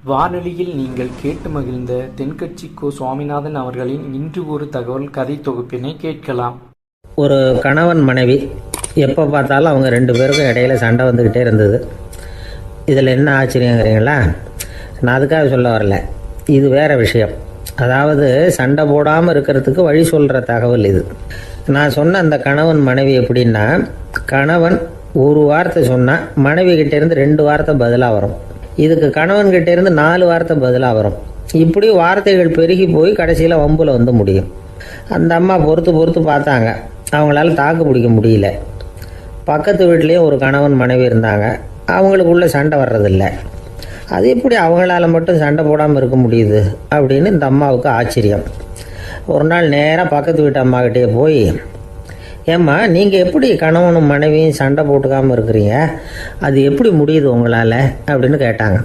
வானொலியில் நீங்கள் கேட்டு மகிழ்ந்த தென்கட்சி கோ. சுவாமிநாதன் அவர்களின் இன்று ஒரு தகவல் கதை தொகுப்பினை கேட்கலாம். ஒரு கணவன் மனைவி எப்போ பார்த்தாலும் அவங்க ரெண்டு பேருக்கும் இடையில சண்டை வந்துக்கிட்டே இருந்தது. இதில் என்ன ஆச்சரியங்கிறீங்களா? நான் அதுக்காக சொல்ல வரல, இது வேறு விஷயம். அதாவது சண்டை போடாமல் இருக்கிறதுக்கு வழி சொல்கிற தகவல் இது. நான் சொன்ன அந்த கணவன் மனைவி எப்படின்னா, கணவன் ஒரு வார்த்தை சொன்னால் மனைவி கிட்டேருந்து 2 வார்த்தை பதிலாக வரும். இதுக்கு கணவன்கிட்ட இருந்து 4 வார்த்தை பதிலாக வரும். இப்படி வார்த்தைகள் பெருகி போய் கடைசியில் வம்புல வந்து முடியும். அந்த அம்மா பொறுத்து பார்த்தாங்க, அவங்களால தாக்கு பிடிக்க முடியல. பக்கத்து வீட்லேயும் ஒரு கணவன் மனைவி இருந்தாங்க, அவங்களுக்குள்ள சண்டை வர்றதில்லை. அது எப்படி அவங்களால மட்டும் சண்டை போடாமல் இருக்க முடியுது அப்படின்னு இந்த அம்மாவுக்கு ஆச்சரியம். ஒரு நாள் நேராக பக்கத்து வீட்டு அம்மாக்கிட்டே போய், ஏம்மா நீங்கள் எப்படி கணவனும் மனைவியும் சண்டை போட்டுக்காமல் இருக்கிறீங்க, அது எப்படி முடியுது உங்களால் அப்படின்னு கேட்டாங்க.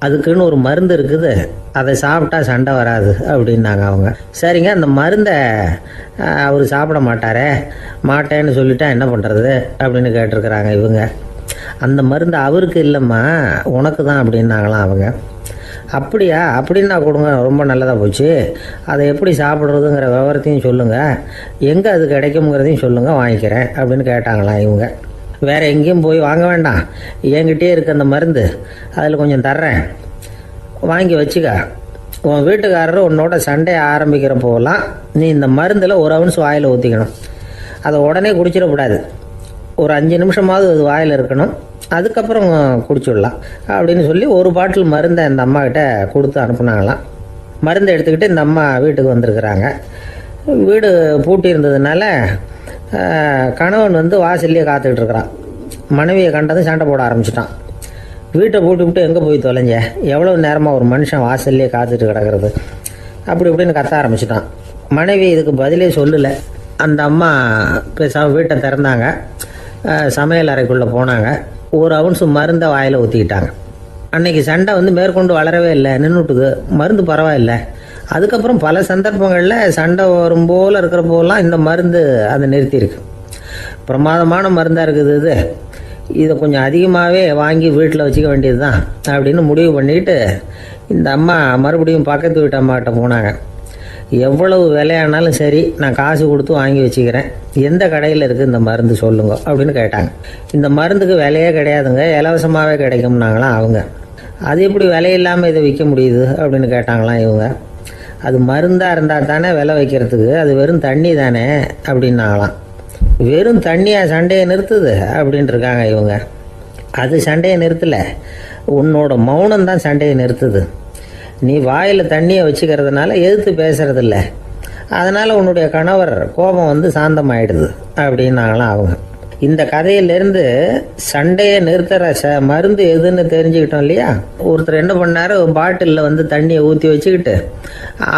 அதுக்குன்னு ஒரு மருந்து இருக்குது, அதை சாப்பிட்டா சண்டை வராது அப்படின்னாங்க அவங்க. சரிங்க, அந்த மருந்தை அவர் சாப்பிட மாட்டேன்னு சொல்லிட்டா என்ன பண்ணுறது அப்படின்னு கேட்டிருக்கிறாங்க இவங்க. அந்த மருந்து அவருக்கு இல்லைம்மா, உனக்கு தான் அப்படின்னாங்களாம் அவங்க. அப்படியா, அப்படின்னா கொடுங்க, ரொம்ப நல்லதாக போச்சு. அதை எப்படி சாப்பிட்றதுங்கிற விவரத்தையும் சொல்லுங்கள், எங்கே அது கிடைக்குங்கிறதையும் சொல்லுங்கள், வாங்கிக்கிறேன் அப்படின்னு கேட்டாங்களாம் இவங்க. வேறு எங்கேயும் போய் வாங்க வேண்டாம், என்கிட்டே இருக்க அந்த மருந்து அதில் கொஞ்சம் தர்றேன், வாங்கி வச்சுக்க. உன் வீட்டுக்காரர் உன்னோட சண்டையை ஆரம்பிக்கிறப்போலாம் நீ இந்த மருந்தில் ஒரு அவுன்ஸ் வாயில் ஊற்றிக்கணும். அதை உடனே குடிச்சிடக்கூடாது, ஒரு 5 நிமிஷமாவது அது வாயில் இருக்கணும், அதுக்கப்புறம் குடிச்சுடலாம் அப்படின்னு சொல்லி ஒரு பாட்டில் மருந்தை இந்த அம்மாக்கிட்ட கொடுத்து அனுப்புனாங்களாம். மருந்தை எடுத்துக்கிட்டு இந்த அம்மா வீட்டுக்கு வந்திருக்கிறாங்க. வீடு பூட்டி இருந்ததுனால கணவன் வந்து வாசல்லையே காத்துக்கிட்டு இருக்கிறான். மனைவியை கண்டதும் சண்டை போட ஆரம்பிச்சிட்டான். வீட்டை பூட்டி விட்டு எங்கே போய் தொலைஞ்ச, எவ்வளோ நேரமாக ஒரு மனுஷன் வாசல்லையே காத்துட்டு கிடக்கிறது அப்படி இப்படின்னு கத்த ஆரம்பிச்சிட்டான். மனைவி இதுக்கு பதிலே சொல்லலை. அந்த அம்மா பேசாமல் வீட்டை திறந்தாங்க, சமையல் அறைக்குள்ளே போனாங்க, ஒரு அவுன்ஸ் மருந்தை வாயில் ஊற்றிக்கிட்டாங்க. அன்னைக்கு சண்டை வந்து மேற்கொண்டு வளரவே இல்லை, நின்றுட்டுது. மருந்து பரவாயில்லை. அதுக்கப்புறம் பல சந்தர்ப்பங்களில் சண்டை வரும் போல் இருக்கிற போலாம் இந்த மருந்து அதை நிறுத்தியிருக்கு. பிரமாதமான மருந்தாக இருக்குது இதை கொஞ்சம் அதிகமாகவே வாங்கி வீட்டில் வச்சுக்க வேண்டியது தான் அப்படின்னு முடிவு பண்ணிட்டு இந்த அம்மா மறுபடியும் பக்கத்து வீட்டு அம்மாக்கிட்ட போனாங்க. எவ்வளவு விலையானாலும் சரி, நான் காசு கொடுத்து வாங்கி வச்சுக்கிறேன், எந்த கடையில் இருக்குது இந்த மருந்து சொல்லுங்க அப்படின்னு கேட்டாங்க. இந்த மருந்துக்கு விலையே கிடையாதுங்க, இலவசமாகவே கிடைக்கும்னாங்களாம் அவங்க. அது எப்படி விலையில்லாமல் இதை விற்க முடியுது அப்படின்னு கேட்டாங்களாம் இவங்க. அது மருந்தாக இருந்தால் தானே விலை வைக்கிறதுக்கு, அது வெறும் தண்ணி தானே அப்படின்னாங்களாம். வெறும் தண்ணியாக சண்டையை நிறுத்துது அப்படின்ட்டு இருக்காங்க இவங்க. அது சண்டையை நிறுத்தலை, உன்னோட மௌனம் தான் சண்டையை நிறுத்துது. நீ வாயில் தண்ணியை வச்சுக்கிறதுனால எதிர்த்து பேசுறதில்ல, அதனால் உன்னுடைய கணவர் கோபம் வந்து சாந்தமாயிடுது அப்படின்னாங்களாம் அவங்க. இந்த கதையிலேருந்து சண்டையை நிறுத்துகிற மருந்து எதுன்னு தெரிஞ்சுக்கிட்டோம் இல்லையா? ஒருத்தர் என்ன பண்ணார், பாட்டிலில் வந்து தண்ணியை ஊற்றி வச்சுக்கிட்டு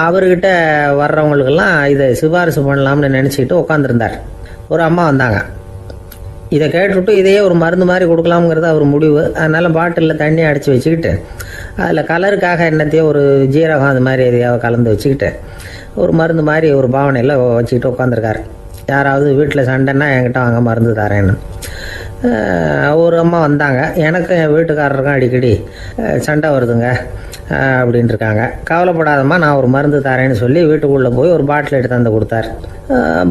அவர்கிட்ட வர்றவங்களுக்கெல்லாம் இதை சிபாரிசு பண்ணலாம்னு நினச்சிக்கிட்டு உட்காந்துருந்தார். ஒரு அம்மா வந்தாங்க. இதை கேட்டுவிட்டு இதையே ஒரு மருந்து மாதிரி கொடுக்கலாம்ங்கிறது அவர் முடிவு. அதனால் பாட்டிலில் தண்ணி அடைச்சி வச்சுக்கிட்டு அதில் கலருக்காக என்னத்தையோ ஒரு ஜீரகம் அது மாதிரி எதையாவது கலந்து வச்சுக்கிட்டு ஒரு மருந்து மாதிரி ஒரு பாவனையில் வச்சுக்கிட்டு உட்காந்துருக்காரு. யாராவது வீட்டில் சண்டைன்னா என்கிட்ட வாங்க மருந்து தரேன்னு. ஒரு அம்மா வந்தாங்க, எனக்கும் என் வீட்டுக்காரருக்கும் அடிக்கடி சண்டை வருதுங்க அப்படின்ட்டு இருக்காங்க. கவலைப்படாதம்மா, நான் ஒரு மருந்து தரேன்னு சொல்லி வீட்டுக்குள்ளே போய் ஒரு பாட்டில் எடுத்து வந்து கொடுத்தாரு.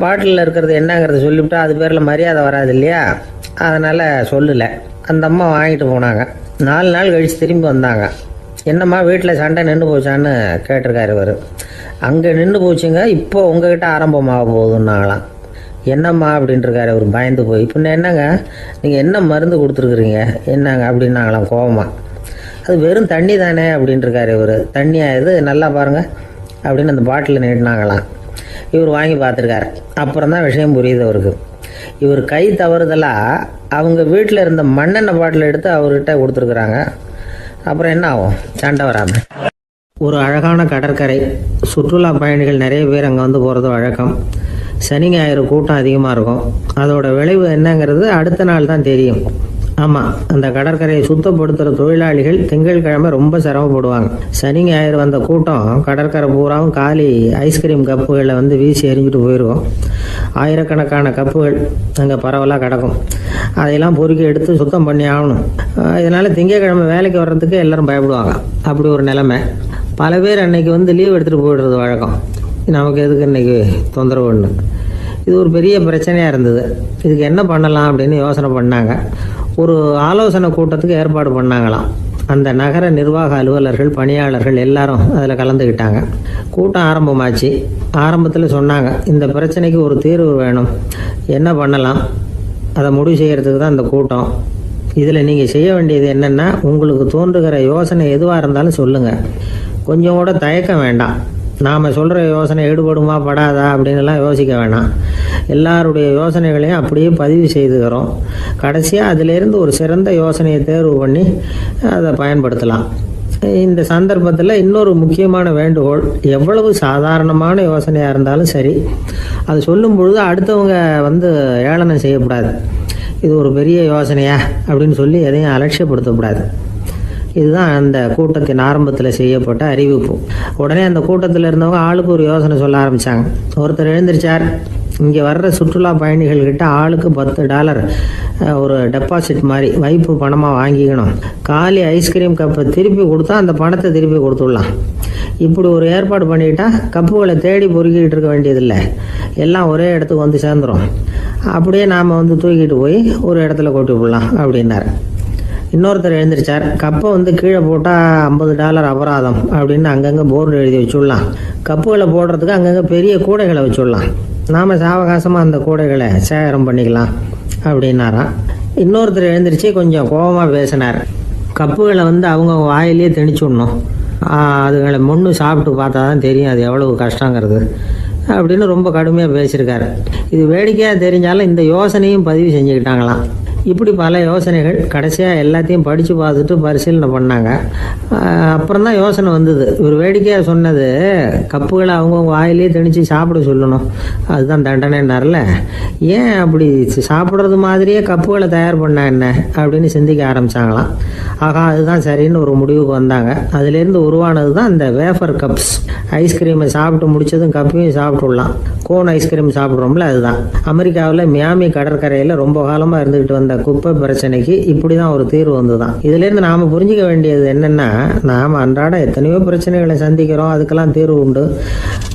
பாட்டிலில் இருக்கிறது என்னங்கிறத சொல்லிவிட்டு அது பேரில் மரியாதை வராது இல்லையா, அதனால் சொல்லலை. அந்த அம்மா வாங்கிட்டு போனாங்க. 4 நாள் கழித்து திரும்பி வந்தாங்க. என்னம்மா வீட்டில் சண்டை நின்று போச்சான்னு கேட்டிருக்காரு இவர். அங்கே நின்று போச்சுங்க, இப்போ உங்ககிட்ட ஆரம்பமாக போகுதுன்னாங்களாம். என்னம்மா அப்படின்ட்டுருக்காரு அவர் பயந்து போய். இப்போ என்னங்க நீங்கள் என்ன மருந்து கொடுத்துருக்குறீங்க என்னங்க அப்படின்னாங்களாம் கோபமாக. அது வெறும் தண்ணி தானே அப்படின்ட்டுருக்காரு இவர். தண்ணியாக இது நல்லா பாருங்கள் அப்படின்னு அந்த பாட்டிலில் நீட்டினாங்களாம். இவர் வாங்கி பார்த்துருக்காரு. அப்புறம் தான் விஷயம் புரியுது அவருக்கு. இவர் கை தவறுதலாக அவங்க வீட்டில் இருந்த மண்ணெண்ணெய் பாட்டில் எடுத்து அவர்கிட்ட கொடுத்துருக்குறாங்க. அப்புறம் என்ன ஆகும், சண்டை வராமல். ஒரு அழகான கடற்கரை, சுற்றுலா பயணிகள் நிறைய பேர் அங்கே வந்து போகிறது வழக்கம். சனி ஞாயிறு கூட்டம் அதிகமாக இருக்கும். அதோட விளைவு என்னங்கிறது அடுத்த நாள் தான் தெரியும். ஆமாம், அந்த கடற்கரையை சுத்தப்படுத்துகிற தொழிலாளிகள் திங்கட்கிழமை ரொம்ப சிரமப்படுவாங்க. சனி ஞாயிறு வந்த கூட்டம் கடற்கரை பூராவும் காலி ஐஸ்கிரீம் கப்புகளை வந்து வீசி எறிஞ்சிட்டு போயிடுவோம். ஆயிரக்கணக்கான கப்புகள் அங்கே பரவலாக கிடக்கும். அதையெல்லாம் பொறுக்கி எடுத்து சுத்தம் பண்ணி ஆகணும். இதனால் திங்கட்கிழமை வேலைக்கு வர்றதுக்கு எல்லோரும் பயப்படுவாங்க. அப்படி ஒரு நிலைமை. பல பேர் அன்னைக்கு வந்து லீவ் எடுத்துகிட்டு போயிடுறது வழக்கம். நமக்கு எதுக்கு இன்னைக்கு தொந்தரவுன்னு. இது ஒரு பெரிய பிரச்சனையாக இருந்தது. இதுக்கு என்ன பண்ணலாம் அப்படின்னு யோசனை பண்ணாங்க. ஒரு ஆலோசனை கூட்டத்துக்கு ஏற்பாடு பண்ணாங்களாம். அந்த நகர நிர்வாக அலுவலர்கள், பணியாளர்கள் எல்லாரும் அதில் கலந்துக்கிட்டாங்க. கூட்டம் ஆரம்பமாச்சு. ஆரம்பத்தில் சொன்னாங்க, இந்த பிரச்சனைக்கு ஒரு தீர்வு வேணும், என்ன பண்ணலாம், அதை முடிவு செய்கிறதுக்கு தான் இந்த கூட்டம். இதில் நீங்கள் செய்ய வேண்டியது என்னென்னா, உங்களுக்கு தோன்றுகிற யோசனை எதுவாக இருந்தாலும் சொல்லுங்கள். கொஞ்சம் கூட தயக்கம் வேண்டாம். நாம் சொல்கிற யோசனை ஈடுபடுமா படாதா அப்படின்லாம் யோசிக்க வேணாம். எல்லாருடைய யோசனைகளையும் அப்படியே பதிவு செய்துக்கிறோம். கடைசியாக அதிலேருந்து ஒரு சிறந்த யோசனையை தேர்வு பண்ணி அதை பயன்படுத்தலாம். இந்த சந்தர்ப்பத்தில் இன்னொரு முக்கியமான வேண்டுகோள், எவ்வளவு சாதாரணமான யோசனையாக இருந்தாலும் சரி, அது சொல்லும் பொழுது அடுத்தவங்க வந்து ஏளனம் செய்யக்கூடாது. இது ஒரு பெரிய யோசனையா அப்படின்னு சொல்லி எதையும் அலட்சியப்படுத்தக்கூடாது. இதுதான் அந்த கூட்டத்தின் ஆரம்பத்தில் செய்யப்பட்ட அறிவிப்பு. உடனே அந்த கூட்டத்தில் இருந்தவங்க ஆளுக்கு ஒரு யோசனை சொல்ல ஆரம்பித்தாங்க. ஒருத்தர் எழுந்திருச்சார், இங்கே வர்ற சுற்றுலா பயணிகள்கிட்ட ஆளுக்கு $10 ஒரு டெபாசிட் மாதிரி வைப்பு பணமாக வாங்கிக்கணும். காலி ஐஸ்கிரீம் கப்பை திருப்பி கொடுத்தா அந்த பணத்தை திருப்பி கொடுத்துடலாம். இப்படி ஒரு ஏற்பாடு பண்ணிக்கிட்டா கப்புகளை தேடி பொறுக்கிட்டு இருக்க வேண்டியதில்லை, எல்லாம் ஒரே இடத்துக்கு வந்து சேர்ந்துடும். அப்படியே நாம் வந்து தூக்கிட்டு போய் ஒரு இடத்துல கொட்டி விடலாம் அப்படின்னாரு. இன்னொருத்தர் எழுந்திருச்சார், கப்பை வந்து கீழே போட்டால் $50 அபராதம் அப்படின்னு அங்கங்கே போர்டு எழுதி வச்சுடலாம். கப்புகளை போடுறதுக்கு அங்கங்கே பெரிய கூடைகளை வச்சுடலாம். நாம் சாவகாசமாக அந்த கூடைகளை சேகரம் பண்ணிக்கலாம் அப்படின்னாராம். இன்னொருத்தர் எழுந்திரிச்சு கொஞ்சம் கோபமாக பேசினார். கப்புகளை வந்து அவங்க வாயிலேயே திணிச்சு விடணும், அதுகளை முன்னு சாப்பிட்டு பார்த்தா தான் தெரியும் அது எவ்வளவு கஷ்டங்கிறது அப்படின்னு ரொம்ப கடுமையாக பேசியிருக்காரு. இது வேடிக்கையாக தெரிஞ்சாலும் இந்த யோசனையும் பதிவு செஞ்சுக்கிட்டாங்களாம். இப்படி பல யோசனைகள். கடைசியாக எல்லாத்தையும் படித்து பார்த்துட்டு பரிசீலனை பண்ணாங்க. அப்புறம் தான் யோசனை வந்தது. ஒரு வேடிக்கையாக சொன்னது, கப்புகளை அவங்கவுங்க வாயிலே திணிச்சு சாப்பிட சொல்லணும், அதுதான் தண்டனைன்னார்ல. ஏன் அப்படி சாப்பிட்றது மாதிரியே கப்புகளை தயார் பண்ண என்ன அப்படின்னு சிந்திக்க ஆரம்பித்தாங்களாம். ஆகா, அதுதான் சரின்னு ஒரு முடிவுக்கு வந்தாங்க. அதுலேருந்து உருவானது தான் இந்த வேஃபர் கப்ஸ். ஐஸ்கிரீமை சாப்பிட்டு முடிச்சதும் கப்பையும் சாப்பிட்டுடலாம். கோன் ஐஸ்கிரீம் சாப்பிட்றோம்ல, அதுதான். அமெரிக்காவில் மியாமி கடற்கரையில் ரொம்ப காலமாக இருந்துக்கிட்டு வந்த குப்பை பிரச்சனைக்கு இப்படி தான் ஒரு தீர்வு வந்துதான். இதுலேருந்து நாம் புரிஞ்சிக்க வேண்டியது என்னென்னா, நாம் அன்றாட எத்தனையோ பிரச்சனைகளை சந்திக்கிறோம், அதுக்கெல்லாம் தீர்வு உண்டு.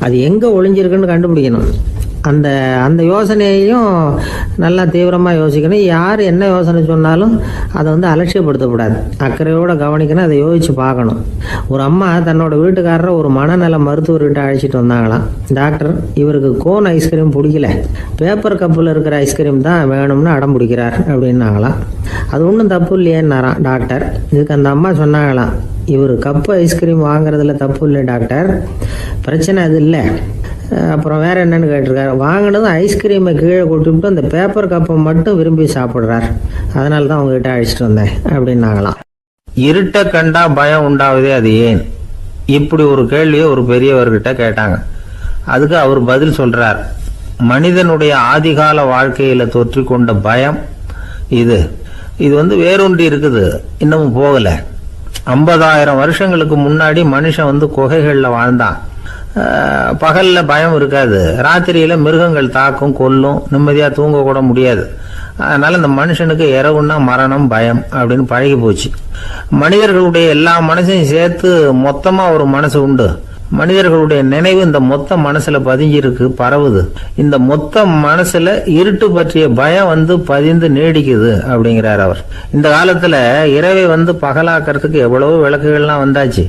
அது எங்கே ஒளிஞ்சிருக்குன்னு கண்டுபிடிக்கணும். அந்த யோசனையையும் நல்லா தீவிரமாக யோசிக்கணும். யார் என்ன யோசனை சொன்னாலும் அதை வந்து அலட்சியப்படுத்தக்கூடாது, அக்கறையோடு கவனிக்கணும், அதை யோசித்து பார்க்கணும். ஒரு அம்மா தன்னோட வீட்டுக்காரரை ஒரு மனநல மருத்துவர்கிட்ட அழைச்சிட்டு வந்தாங்களாம். டாக்டர், இவருக்கு கோன் ஐஸ்கிரீம் பிடிக்கல, பேப்பர் கப்பில் இருக்கிற ஐஸ்கிரீம் தான் வேணும்னு அடம் பிடிக்கிறார் அப்படின்னாங்களாம். அது ஒன்றும் தப்பு இல்லையேன்னாராம் டாக்டர். இதுக்கு அந்த அம்மா சொன்னாங்களாம், இவர் கப்பு ஐஸ்கிரீம் வாங்குறதுல தப்பு இல்லை டாக்டர், பிரச்சனை அது இல்லை. அப்புறம் வேற என்னன்னு கேட்டிருக்காரு. வாங்கினதும் ஐஸ்கிரீமை கீழே கொட்டிவிட்டு அந்த பேப்பர் கப்பை மட்டும் விரும்பி சாப்பிட்றார், அதனால தான் உங்ககிட்ட அழைச்சிட்டு வந்தேன் அப்படின்னாங்களாம். இருட்ட கண்டா பயம் உண்டாவதே அது ஏன்? இப்படி ஒரு கேள்வியை ஒரு பெரியவர்கிட்ட கேட்டாங்க. அதுக்கு அவர் பதில் சொல்றார், மனிதனுடைய ஆதிகால வாழ்க்கையில தொற்றிக்கொண்ட பயம் இது வந்து வேரூன்றி இருக்குது, இன்னமும் போகல. 50,000 வருஷங்களுக்கு முன்னாடி மனுஷன் வந்து குகைகள்ல வாழ்ந்தான். பகல்ல பயம் இருக்காது, ராத்திரியில மிருகங்கள் தாக்கும், கொல்லும், நிம்மதியா தூங்க கூட முடியாது. அதனால இந்த மனுஷனுக்கு இரவுன்னா மரணம், பயம் அப்படின்னு பழகி போச்சு. மனிதர்களுடைய எல்லா மனசையும் சேர்த்து மொத்தமா ஒரு மனசு உண்டு. மனிதர்களுடைய நினைவு இந்த மொத்த மனசுல பதிஞ்சிருக்கு, பரவுது. இந்த மொத்த மனசுல இருட்டு பற்றிய பயம் வந்து பதிந்து நீடிக்குது அப்படிங்கிறார் அவர். இந்த காலத்துல இரவை வந்து பகலாக்கிறதுக்கு எவ்வளவோ விளக்குகள்லாம் வந்தாச்சு.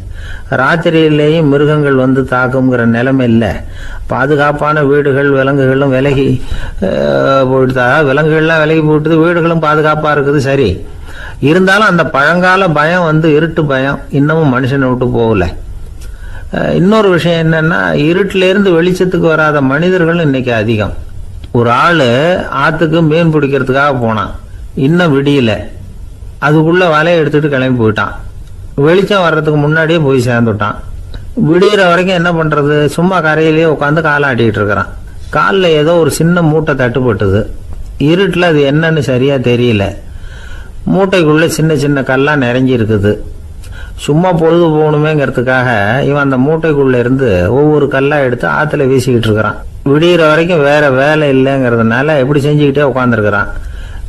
ராத்திரியிலேயும் மிருகங்கள் வந்து தாக்குங்கிற நிலைமை இல்லை. பாதுகாப்பான வீடுகள், விலங்குகளும் விலகி போயிட்டு, விலங்குகள்லாம் விலகி போயிட்டு, வீடுகளும் பாதுகாப்பா இருக்குது. சரி, இருந்தாலும் அந்த பழங்கால பயம் வந்து இருட்டு பயம் இன்னமும் மனுஷனை விட்டு போகல. இன்னொரு விஷயம் என்னன்னா, இருட்டுல இருந்து வெளிச்சத்துக்கு வராத மனிதர்கள் இன்னைக்கு அதிகம். ஒரு ஆளு ஆத்துக்கு மீன் பிடிக்கிறதுக்காக போனான், இன்னும் விடியல, அதுக்குள்ள வலையை எடுத்துட்டு கிளம்பி போயிட்டான். வெளிச்சம் வர்றதுக்கு முன்னாடியே போய் சேர்ந்துட்டான். விடிகிற வரைக்கும் என்ன பண்றது, சும்மா கரையிலேயே உட்காந்து காலாட்டிட்டு இருக்கிறான். காலில் ஏதோ ஒரு சின்ன மூட்டை தட்டுப்பட்டுது. இருட்டில் அது என்னன்னு சரியா தெரியல. மூட்டைக்குள்ள சின்ன சின்ன கல்லாம் நிறைஞ்சி இருக்குது. சும்மா பொழுது போகணுமேங்கிறதுக்காக இவன் அந்த மூட்டைக்குள்ள இருந்து ஒவ்வொரு கல்லா எடுத்து ஆத்துல வீசிக்கிட்டு இருக்கிறான். விடிகிற வரைக்கும் வேற வேலை இல்லைங்கிறதுனால எப்படி செஞ்சுக்கிட்டே உட்காந்துருக்கிறான்.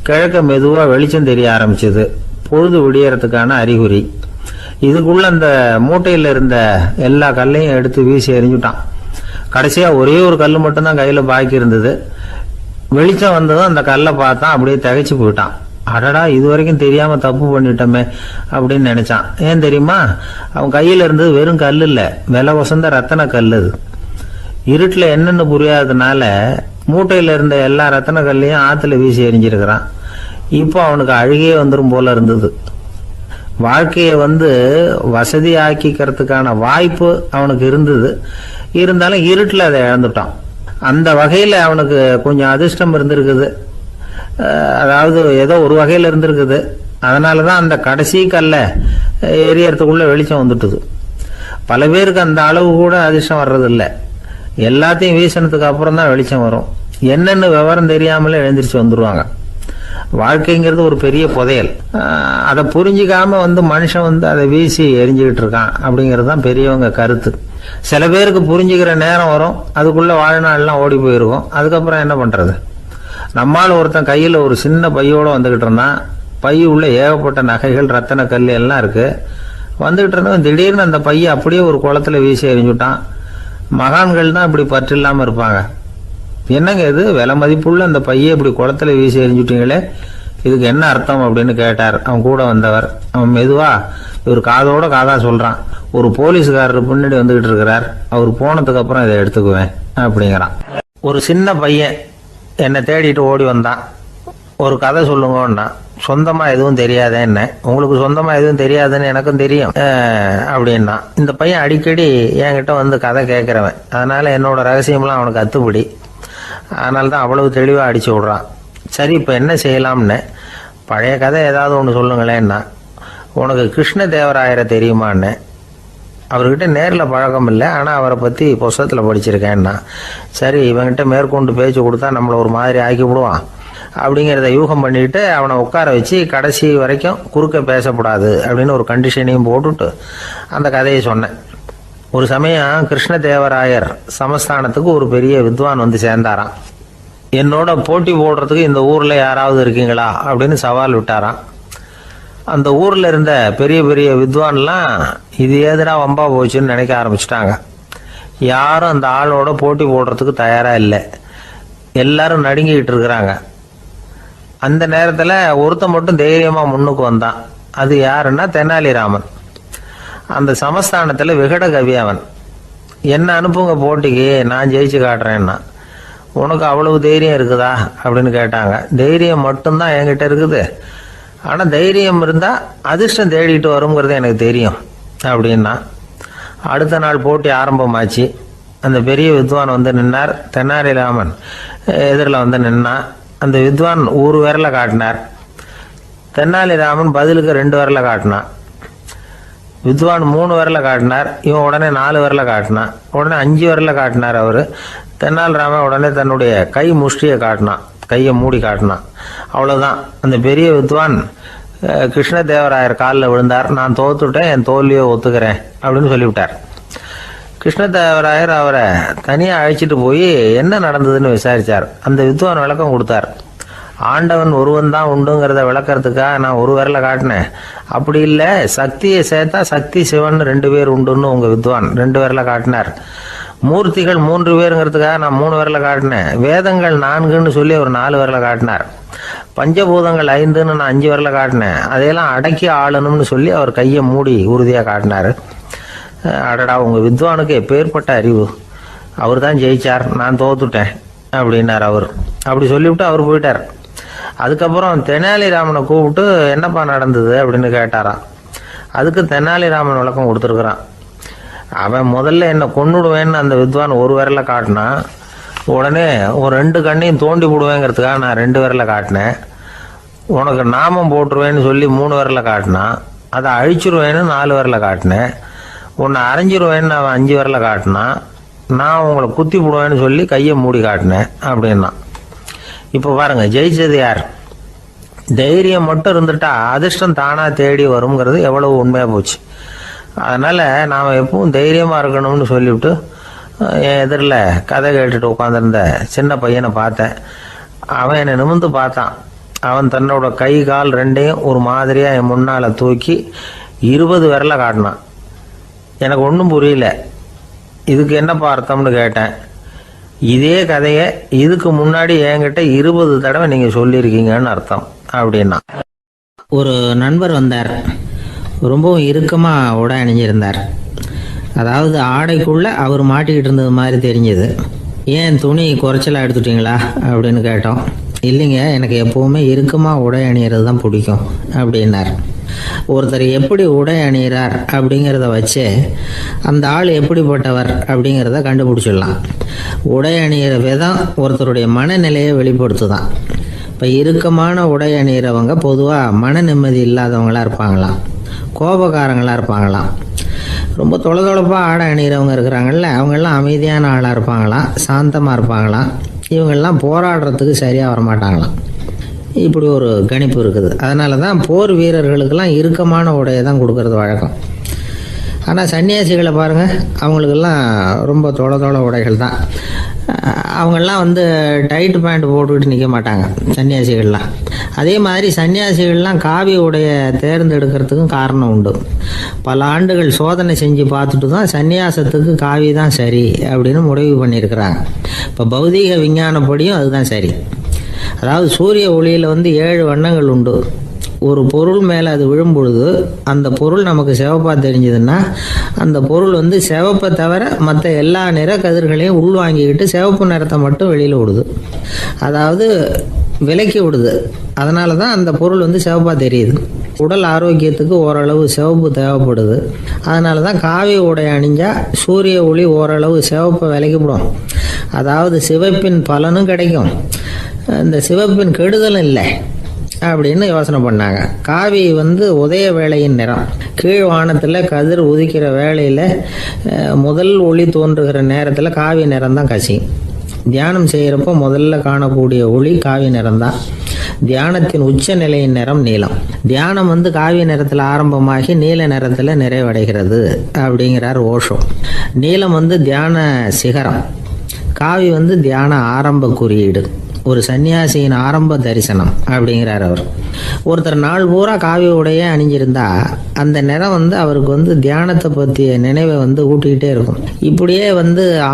கிழக்க மெதுவா வெளிச்சம் தெரிய ஆரம்பிச்சது. பொழுது விடியறதுக்கான அறிகுறி. இதுக்குள்ள அந்த மூட்டையில இருந்த எல்லா கல்லையும் எடுத்து வீசி எறிஞ்சுட்டான். கடைசியா ஒரே ஒரு கல் மட்டும்தான் கையில பாக்கி இருந்தது. வெளிச்சம் வந்ததும் அந்த கல்லை பார்த்தான். அப்படியே திகைச்சு போயிட்டான். அடடா, இது வரைக்கும் தெரியாம தப்பு பண்ணிட்டோமே அப்படின்னு நினைச்சான். ஏன் தெரியுமா? அவன் கையில இருந்தது வெறும் கல் இல்ல, விலை வசந்த ரத்தன கல். அது இருட்டுல என்னன்னு புரியாததுனால மூட்டையில இருந்த எல்லா ரத்தன கல்லையும் ஆத்துல வீசி எறிஞ்சிருக்கிறான். இப்போ அவனுக்கு அழுகையே வந்துடும் போல இருந்தது. வாழ்க்கையை வசதி ஆக்கிக்கிறதுக்கான வாய்ப்பு அவனுக்கு இருந்தது. இருந்தாலும் இருட்டுல அதை இழந்துட்டான். அந்த வகையில அவனுக்கு கொஞ்சம் அதிர்ஷ்டம் இருந்திருக்குது. அதாவது ஏதோ ஒரு வகையில இருந்திருக்குது. அதனாலதான் அந்த கடைசி கல்ல எரியறதுக்குள்ள வெளிச்சம் வந்துட்டுது. பல பேருக்கு அந்த அளவு கூட அதிர்ஷ்டம் வர்றது இல்லை. எல்லாத்தையும் வீசினதுக்கு அப்புறம் தான் வெளிச்சம் வரும். என்னன்னு விவரம் தெரியாமலே எழுந்திரிச்சு வந்துருவாங்க. வாழ்க்கைங்கிறது ஒரு பெரிய புதையல். அதை புரிஞ்சிக்காம மனுஷன் அதை வீசி எரிஞ்சுக்கிட்டு இருக்கான் அப்படிங்கிறது தான் பெரியவங்க கருத்து. சில பேருக்கு புரிஞ்சுக்கிற நேரம் வரும், அதுக்குள்ள வாழ்நாள்லாம் ஓடி போயிருக்கும். அதுக்கப்புறம் என்ன பண்றது? நம்மால் ஒருத்தன் கையில ஒரு சின்ன பையோட வந்துகிட்டு இருந்தான். பை உள்ள ஏகப்பட்ட நகைகள், ரத்தன கல் எல்லாம் இருக்கு. வந்துகிட்டு இருந்தவன் திடீர்னு அந்த பையை அப்படியே ஒரு குளத்துல வீசி எறிஞ்சுட்டான். மகான்கள் தான் இப்படி பற்று இல்லாம இருப்பாங்க. என்னங்க இது, விலை மதிப்புள்ள அந்த பையை இப்படி குளத்துல வீசி எறிஞ்சுட்டீங்களே, இதுக்கு என்ன அர்த்தம் அப்படின்னு கேட்டார் அவன் கூட வந்தவர். அவன் மெதுவா இவர் காதோட காதா சொல்றான். ஒரு போலீஸ்காரர் பின்னாடி வந்துகிட்டு இருக்கிறார், அவர் போனதுக்கு அப்புறம் இதை எடுத்துக்குவேன் அப்படிங்கிறான். ஒரு சின்ன பையன் என்னை தேடிட்டு ஓடி வந்தான். ஒரு கதை சொல்லுங்கன்னா, சொந்தமா எதுவும் தெரியாத என்ன, உங்களுக்கு சொந்தமா எதுவும் தெரியாதுன்னு எனக்கும் தெரியும் அப்படின்னா. இந்த பையன் அடிக்கடி என்கிட்ட கதை கேட்கிறவன். அதனால என்னோட ரகசியம்லாம் அவனுக்கு அத்துப்படி. அதனால தான் அவ்வளவு தெளிவா அடிச்சு விடுறான். சரி, இப்ப என்ன செய்யலாம்னு, பழைய கதை ஏதாவது ஒன்று சொல்லுங்களேன்னா. உனக்கு கிருஷ்ணதேவராயரை தெரியுமான்னு. அவர்கிட்ட நேரில் பழக்கம் இல்லை, ஆனால் அவரை பற்றி புஸ்தகத்தில் படிச்சிருக்கேன்னா. சரி, இவங்கிட்ட மேற்கொண்டு பேச்சு கொடுத்தா நம்மளை ஒரு மாதிரி ஆக்கி விடுவான் அப்படிங்கிறத யூகம் பண்ணிட்டு அவனை உட்கார வச்சு கடைசி வரைக்கும் குறுக்க பேசக்கூடாது அப்படின்னு ஒரு கண்டிஷனையும் போட்டுட்டு அந்த கதையை சொன்னேன். ஒரு சமயம் கிருஷ்ணதேவராயர் சமஸ்தானத்துக்கு ஒரு பெரிய வித்வான் சேர்ந்தாராம். என்னோட போட்டி போடுறதுக்கு இந்த ஊர்ல யாராவது இருக்கீங்களா அப்படின்னு சவால் விட்டாராம். அந்த ஊர்ல இருந்த பெரிய பெரிய வித்வான்லாம் இது ஏதுடா வம்பா போச்சுன்னு நினைக்க ஆரம்பிச்சிட்டாங்க. யாரும் அந்த ஆளோட போட்டி போடுறதுக்கு தயாரா இல்லை. எல்லாரும் நடுங்கிட்டு இருக்கிறாங்க. அந்த நேரத்துல ஒருத்தன் மட்டும் தைரியமா முன்னுக்கு வந்தான். அது யாருன்னா தெனாலிராமன். அந்த சமஸ்தானத்துல விகட கவி அவன். என்ன அனுப்புங்க போட்டிக்கு, நான் ஜெயிச்சு காட்டுறேன்னா. உனக்கு அவ்வளவு தைரியம் இருக்குதா அப்படின்னு கேட்டாங்க. தைரியம் மட்டும்தான் என்கிட்ட இருக்குது, ஆனா தைரியம் இருந்தா அதிர்ஷ்டம் தேடிட்டு வருங்கிறது எனக்கு தெரியும் அப்படின்னா. அடுத்த நாள் போட்டி ஆரம்பமாச்சு. அந்த பெரிய வித்வான் நின்னார். தெனாலிராமன் எதிரில் நின்னா. அந்த வித்வான் ஒரு விரலை காட்டினார். தெனாலிராமன் பதிலுக்கு 2 விரலை காட்டினான். வித்வான் 3 விரலை காட்டினார். இவன் உடனே 4 விரலை காட்டினான். உடனே 5 விரலை காட்டினார் அவரு. தெனாலிராமன் உடனே தன்னுடைய கை முஷ்டியை காட்டினான், கையை மூடி காட்டினான். அவ்வளவுதான். அந்த பெரிய வித்வான் கிருஷ்ணதேவராயர் காலில் விழுந்தார். நான் தோத்துட்டேன், என் தோல்வியை ஒத்துக்கிறேன் அப்படின்னு சொல்லிவிட்டார். கிருஷ்ணதேவராயர் அவரை தனியா அழைச்சிட்டு போய் என்ன நடந்ததுன்னு விசாரிச்சார். அந்த வித்வான் விளக்கம் கொடுத்தார். ஆண்டவன் ஒருவன் தான் உண்டுங்கிறத விளக்கறதுக்காக நான் ஒரு விரலை காட்டினேன். அப்படி இல்லை, சக்தியை சேர்த்தா சக்தி சிவன் 2 பேர் உண்டுன்னு உங்க வித்வான் 2 விரலை காட்டினார். மூர்த்திகள் 3 பேருங்கிறதுக்காக நான் 3 விரலை காட்டினேன். வேதங்கள் 4ன்னு சொல்லி ஒரு 4 விரலை காட்டினார். பஞ்சபூதங்கள் 5ன்னு நான் 5 விரலை காட்டினேன். அதையெல்லாம் அடக்கி ஆளணும்னு சொல்லி அவர் கையை மூடி உறுதியா காட்டினாரு. அடடா, உங்க வித்வானுக்கு எப்பேற்பட்ட அறிவு, அவர் தான் ஜெயிச்சார், நான் தோத்துட்டேன் அப்படின்னார் அவர். அப்படி சொல்லிவிட்டு அவர் போயிட்டார். அதுக்கப்புறம் தெனாலிராமனை கூப்பிட்டு என்னப்பா நடந்தது அப்படின்னு கேட்டாராம். அதுக்கு தெனாலிராமன் விளக்கம் கொடுத்துருக்குறான். அவன் முதல்ல என்னை கொன்னுடுவேன்னு அந்த வித்வான் ஒரு விரலை காட்டினான். உடனே ஒரு 2 கண்ணையும் தோண்டி போடுவேங்கிறதுக்காக நான் 2 விரலை காட்டினேன். உனக்கு நாமம் போட்டுருவேன்னு சொல்லி 3 விரலை காட்டினான். அதை அழிச்சிருவேன்னு 4 விரலை காட்டினேன். உன்னை அரைஞ்சிருவேன்னு அவன் 5 விரலை காட்டினான். நான் உங்களை குத்தி போடுவேன்னு சொல்லி கையை மூடி காட்டினேன் அப்படின்னா. இப்போ பாருங்க, ஜெயிச்சது யார்? தைரியம் மட்டும் இருந்துட்டா அதிர்ஷ்டம் தானா தேடி வருங்கிறது எவ்வளவு உண்மையா போச்சு. அதனால நாம் எப்பவும் தைரியமா இருக்கணும்னு சொல்லிவிட்டு என் எதிரில் கதை கேட்டுட்டு உட்காந்துருந்த சின்ன பையனை பார்த்தேன். அவன் என்னை நிமிர்ந்து பார்த்தான். அவன் தன்னோட கை கால் ரெண்டையும் ஒரு மாதிரியா என் முன்னால தூக்கி 20 விரலை காட்டினான். எனக்கு ஒன்றும் புரியல. இதுக்கு என்னப்பா அர்த்தம்னு கேட்டேன். இதே கதையை இதுக்கு முன்னாடி என்கிட்ட 20 தடவை நீங்க சொல்லியிருக்கீங்கன்னு அர்த்தம் அப்படின்னா. ஒரு நண்பர் வந்தார். ரொம்பவும் இறுக்கமாக உடை அணிஞ்சிருந்தார். அதாவது ஆடைக்குள்ளே அவர் மாட்டிக்கிட்டு இருந்தது மாதிரி தெரிஞ்சது. ஏன் துணி குறைச்சலாக எடுத்துட்டீங்களா அப்படின்னு கேட்டோம். இல்லைங்க, எனக்கு எப்போவுமே இறுக்கமாக உடை அணிகிறது தான் பிடிக்கும் அப்படின்னார். ஒருத்தர் எப்படி உடை அணிகிறார் அப்படிங்கிறத வச்சு அந்த ஆள் எப்படிப்பட்டவர் அப்படிங்கிறத கண்டுபிடிச்சிடலாம். உடை அணிகிற விதம் ஒருத்தருடைய மனநிலையை வெளிப்படுத்துதான். இப்போ இறுக்கமான உடை அணிகிறவங்க பொதுவாக மன நிம்மதி இல்லாதவங்களாக இருப்பாங்களாம், கோபக்காரங்களாக இருப்பாங்களாம். ரொம்ப தொலைதொலைப்பாக ஆடை அணிகிறவங்க இருக்கிறாங்கல்ல, அவங்கெல்லாம் அமைதியான ஆளாக இருப்பாங்களாம், சாந்தமாக இருப்பாங்களாம். இவங்கெல்லாம் போராடுறதுக்கு சரியாக வரமாட்டாங்களாம். இப்படி ஒரு கணிப்பு இருக்குது. அதனால தான் போர் வீரர்களுக்கெல்லாம் இறுக்கமான உடையை தான் கொடுக்கறது வழக்கம். ஆனால் சன்னியாசிகளை பாருங்கள், அவங்களுக்கெல்லாம் ரொம்ப தொலை உடைகள் தான். அவங்கெல்லாம் டைட் பேண்ட் போட்டுக்கிட்டு நிற்க மாட்டாங்க சன்னியாசிகள்லாம். அதே மாதிரி சன்னியாசிகள்லாம் காவி உடைய தேர்ந்தெடுக்கிறதுக்கும் காரணம் உண்டு. பல ஆண்டுகள் சோதனை செஞ்சு பார்த்துட்டு தான் சன்னியாசத்துக்கு காவி தான் சரி அப்படின்னு முடிவு பண்ணியிருக்கிறாங்க. இப்போ பௌதீக விஞ்ஞானப்படியும் அதுதான் சரி. அதாவது சூரிய ஒளியில் 7 வண்ணங்கள் உண்டு. ஒரு பொருள் மேலே அது விழும்பொழுது அந்த பொருள் நமக்கு சிவப்பாக தெரிஞ்சதுன்னா அந்த பொருள் சிவப்பை தவிர மற்ற எல்லா நிற கதிர்களையும் உள்வாங்கிக்கிட்டு சிவப்பு நிறத்தை மட்டும் வெளியில் விடுது. அதாவது விலக்கி விடுது. அதனால தான் அந்த பொருள் சிவப்பாக தெரியுது. உடல் ஆரோக்கியத்துக்கு ஓரளவு சிவப்பு தேவைப்படுது. அதனால தான் காவி உடை அணிஞ்சால் சூரிய ஒளி ஓரளவு சிவப்பை விலக்கிவிடும். அதாவது சிவப்பின் பலனும் கிடைக்கும், இந்த சிவப்பின் கெடுதலும் இல்லை அப்படின்னு யோசனை பண்ணாங்க. காவி உதய வேளையின் நிறம். கீழ் வானத்தில் கதிர் உதிக்கிற வேளையில் முதல் ஒளி தோன்றுகிற நேரத்தில் காவி நிறம் தான் கசியும். தியானம் செய்கிறப்போ முதல்ல காணக்கூடிய ஒளி காவி நிறம்தான். தியானத்தின் உச்ச நிலையின் நிறம் நீலம். தியானம் காவி நிறத்தில் ஆரம்பமாகி நீல நிறத்தில் நிறைவடைகிறது அப்படிங்கிறார் ஓஷோ. நீலம் தியான சிகரம், காவி தியான ஆரம்ப குறியீடு, ஒரு சன்னியாசியின் ஆரம்ப தரிசனம் அப்படிங்கிறார் அவர். ஒருத்தர் நாள் பூரா காவி உடைய அணிஞ்சிருந்தா அந்த நிறம் அவருக்கு தியானத்தை பற்றிய நினைவை ஊட்டிக்கிட்டே இருக்கும். இப்படியே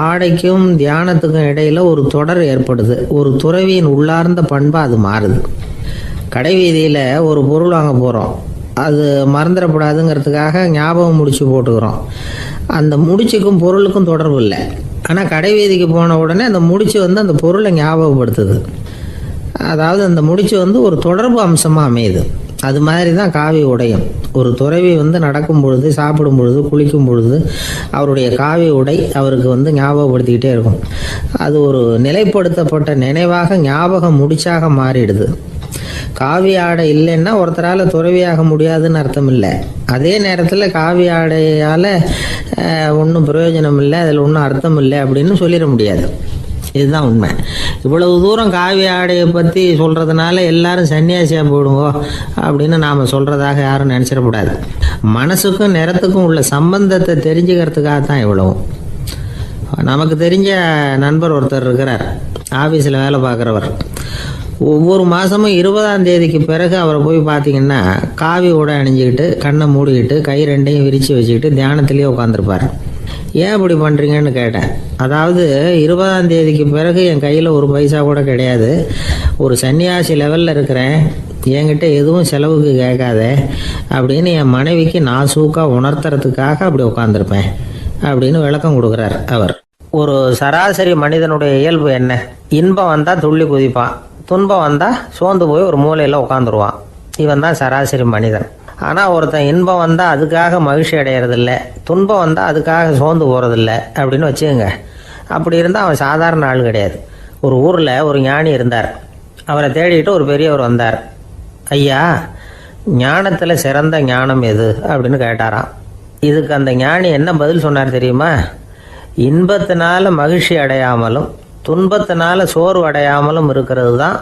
ஆடைக்கும் தியானத்துக்கும் இடையில ஒரு தொடர் ஏற்படுது. ஒரு துறவியின் உள்ளார்ந்த பண்பா அது மாறுது. கடை வீதியில் ஒரு பொருள் வாங்க போகிறோம், அது மறந்துடக்கூடாதுங்கிறதுக்காக ஞாபகம் முடிச்சு போட்டுக்கிறோம். அந்த முடிச்சுக்கும் பொருளுக்கும் தொடர்பு இல்லை. ஆனால் கடை வீதிக்கு போன உடனே அந்த முடிச்சு அந்த பொருளை ஞாபகப்படுத்துது. அதாவது அந்த முடிச்சு ஒரு தொடர்பு அம்சமாக அமையுது. அது மாதிரி தான் காவி உடையும். ஒரு துறவி நடக்கும் பொழுது, சாப்பிடும் பொழுது, குளிக்கும் பொழுது அவருடைய காவி உடை அவருக்கு ஞாபகப்படுத்திக்கிட்டே இருக்கும். அது ஒரு நிலைப்படுத்தப்பட்ட நினைவாக ஞாபக முடிச்சாக மாறிடுது. காவி ஆடை இல்லைன்னா ஒருத்தரால் துறவியாக முடியாதுன்னு அர்த்தம் இல்லை. அதே நேரத்தில் காவி ஆடையால் ஒன்றும் பிரயோஜனம் இல்லை, அதில் ஒன்றும் அர்த்தம் இல்லை அப்படின்னு சொல்லிட முடியாது. இதுதான் உண்மை. இவ்வளவு தூரம் காவி ஆடையை பற்றி சொல்கிறதுனால எல்லாரும் சன்னியாசியாக போயிடுங்கோ அப்படின்னு நாம் சொல்கிறதாக யாரும் நினச்சிடக்கூடாது. மனசுக்கும் நிறத்துக்கும் உள்ள சம்பந்தத்தை தெரிஞ்சுக்கிறதுக்காக தான் இவ்வளவும். நமக்கு தெரிஞ்ச நண்பர் ஒருத்தர் இருக்கிறார், ஆஃபீஸில் வேலை பார்க்குறவர். ஒவ்வொரு மாதமும் 20ஆம் தேதிக்கு பிறகு அவரை போய் பார்த்தீங்கன்னா காவி உடை அணிஞ்சிக்கிட்டு, கண்ணை மூடிக்கிட்டு, கை ரெண்டையும் விரித்து வச்சுக்கிட்டு தியானத்திலேயே உட்காந்துருப்பார். ஏன் இப்படி பண்ணுறீங்கன்னு கேட்டேன். அதாவது 20ஆம் தேதிக்கு பிறகு என் கையில் ஒரு பைசா கூட கிடையாது, ஒரு சன்னியாசி லெவலில் இருக்கிறேன், என்கிட்ட எதுவும் செலவுக்கு கேட்காத அப்படின்னு என் மனைவிக்கு நாசூக்காக உணர்த்துறதுக்காக அப்படி உட்காந்துருப்பேன் அப்படின்னு விளக்கம் கொடுக்குறார் அவர். ஒரு சராசரி மனிதனுடைய இயல்பு என்ன? இன்பம் வந்தால் துள்ளி குதிப்பான், துன்பம் வந்தால் சோர்ந்து போய் ஒரு மூலையில் உட்காந்துருவான். இவன் தான் சராசரி மனிதன். ஆனால் ஒருத்தன் இன்பம் வந்தால் அதுக்காக மகிழ்ச்சி அடையிறதில்ல, துன்பம் வந்தால் அதுக்காக சோர்ந்து போகிறதில்ல அப்படின்னு வச்சுக்கோங்க. அப்படி இருந்தால் அவன் சாதாரண ஆள் கிடையாது. ஒரு ஊரில் ஒரு ஞானி இருந்தார். அவரை தேடிட்டு ஒரு பெரியவர் வந்தார். ஐயா, ஞானத்தில் சிறந்த ஞானம் எது அப்படின்னு கேட்டாராம். இதுக்கு அந்த ஞானி என்ன பதில் சொன்னார் தெரியுமா? இன்பத்தினால மகிழ்ச்சி அடையாமலும் துன்பத்தினால சோர்வு அடையாமலும் இருக்கிறது தான்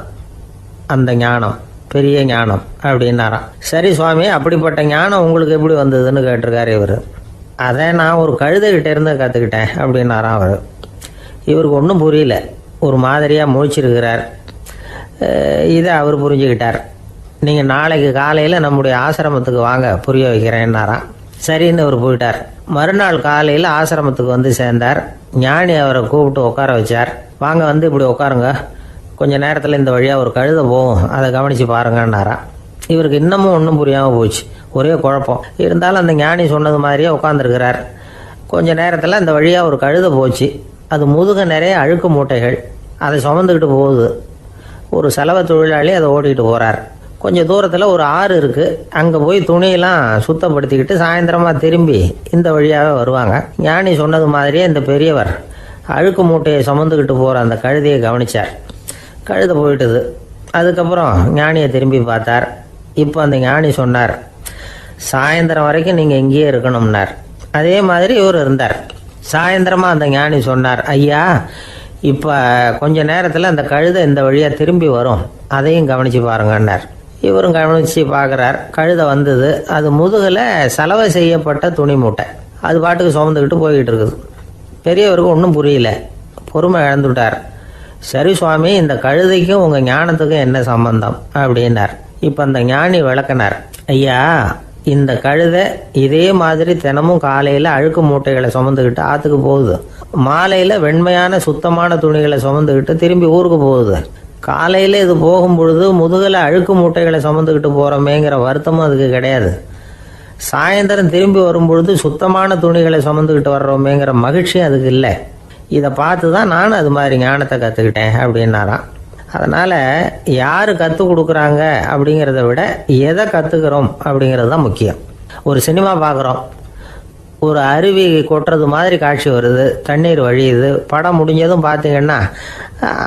அந்த ஞானம் பெரிய ஞானம் அப்படின்னாராம். சரி சுவாமி, அப்படிப்பட்ட ஞானம் உங்களுக்கு எப்படி வந்ததுன்னு கேட்டிருக்காரு இவர். அதை நான் ஒரு கழுதைகிட்ட இருந்து கற்றுக்கிட்டேன் அப்படின்னாராம் அவர். இவருக்கு ஒன்றும் புரியல, ஒரு மாதிரியாக முழிச்சிருக்கிறார். இதை அவர் புரிஞ்சுக்கிட்டார். நீங்கள் நாளைக்கு காலையில் நம்முடைய ஆசிரமத்துக்கு வாங்க, புரிய வைக்கிறேன்னாராம். சரின்னு அவர் போயிட்டார். மறுநாள் காலையில் ஆசிரமத்துக்கு வந்து சேர்ந்தார். ஞானி அவரை கூப்பிட்டு உட்கார வச்சார். வாங்க, வந்து இப்படி உட்காருங்க, கொஞ்ச நேரத்தில் இந்த வழியாக ஒரு கழுதை போகும், அதை கவனித்து பாருங்கன்னாராம். இவருக்கு இன்னமும் ஒன்றும் புரியாமல் போச்சு, ஒரே குழப்பம். இருந்தாலும் அந்த ஞானி சொன்னது மாதிரியே உட்காந்துருக்கிறார். கொஞ்ச நேரத்தில் அந்த வழியாக ஒரு கழுதை போச்சு. அது முதுக நிறைய அழுக்கு மூட்டைகள், அதை சுமந்துக்கிட்டு போகுது. ஒரு சலவை தொழிலாளி அதை ஓட்டிகிட்டு போகிறார். கொஞ்சம் தூரத்தில் ஒரு ஆறு இருக்குது. அங்கே போய் துணியெல்லாம் சுத்தப்படுத்திக்கிட்டு சாயந்தரமாக திரும்பி இந்த வழியாகவே வருவாங்க. ஞானி சொன்னது மாதிரியே இந்த பெரியவர் அழுக்கு மூட்டையை சுமந்துக்கிட்டு போகிற அந்த கழுதையை கவனித்தார். கழுதை போயிட்டுது. அதுக்கப்புறம் ஞானியை திரும்பி பார்த்தார். இப்போ அந்த ஞானி சொன்னார், சாயந்தரம் வரைக்கும் நீங்கள் இங்கேயே இருக்கணும்னார். அதே மாதிரி இவர் இருந்தார். சாயந்தரமாக அந்த ஞானி சொன்னார், ஐயா, இப்போ கொஞ்ச நேரத்தில் அந்த கழுதை இந்த வழியாக திரும்பி வரும், அதையும் கவனித்து பாருங்கன்னார். இவரும் கவனித்து பார்க்குறார். கழுதை வந்தது. அது முதுகில் சலவை செய்யப்பட்ட துணி மூட்டை, அது பாட்டுக்கு சுமந்துக்கிட்டு போய்கிட்டு இருக்குது. பெரியவருக்கு ஒன்றும் புரியல, பொறுமை இழந்துட்டார். சரி சுவாமி, இந்த கழுதைக்கும் உங்கள் ஞானத்துக்கும் என்ன சம்பந்தம் அப்படின்னார். இப்போ அந்த ஞானி விளக்கினார். ஐயா, இந்த கழுதை இதே மாதிரி தினமும் காலையில் அழுக்கு மூட்டைகளை சுமந்துக்கிட்டு ஆற்றுக்கு போகுது, மாலையில் வெண்மையான சுத்தமான துணிகளை சுமந்துக்கிட்டு திரும்பி ஊருக்கு போகுது. காலையில் இது போகும் பொழுது முதுகில் அழுக்கு மூட்டைகளை சுமந்துக்கிட்டு போகிறோமேங்கிற வருத்தமும் அதுக்கு கிடையாது. சாயந்தரம் திரும்பி வரும்பொழுது சுத்தமான துணிகளை சுமந்துக்கிட்டு வர்றோமேங்கிற மகிழ்ச்சியும் அதுக்கு இல்லை. இதை பார்த்து தான் நானும் அது மாதிரி ஞானத்தை கற்றுக்கிட்டேன் அப்படின்னாராம். அதனால் யார் கற்றுக் கொடுக்குறாங்க அப்படிங்கிறத விட எதை கற்றுக்கிறோம் அப்படிங்கிறது தான் முக்கியம். ஒரு சினிமா பார்க்குறோம், ஒரு அருவி கொட்டுறது மாதிரி காட்சி வருது, தண்ணீர் வழியுது. படம் முடிஞ்சதும் பார்த்தீங்கன்னா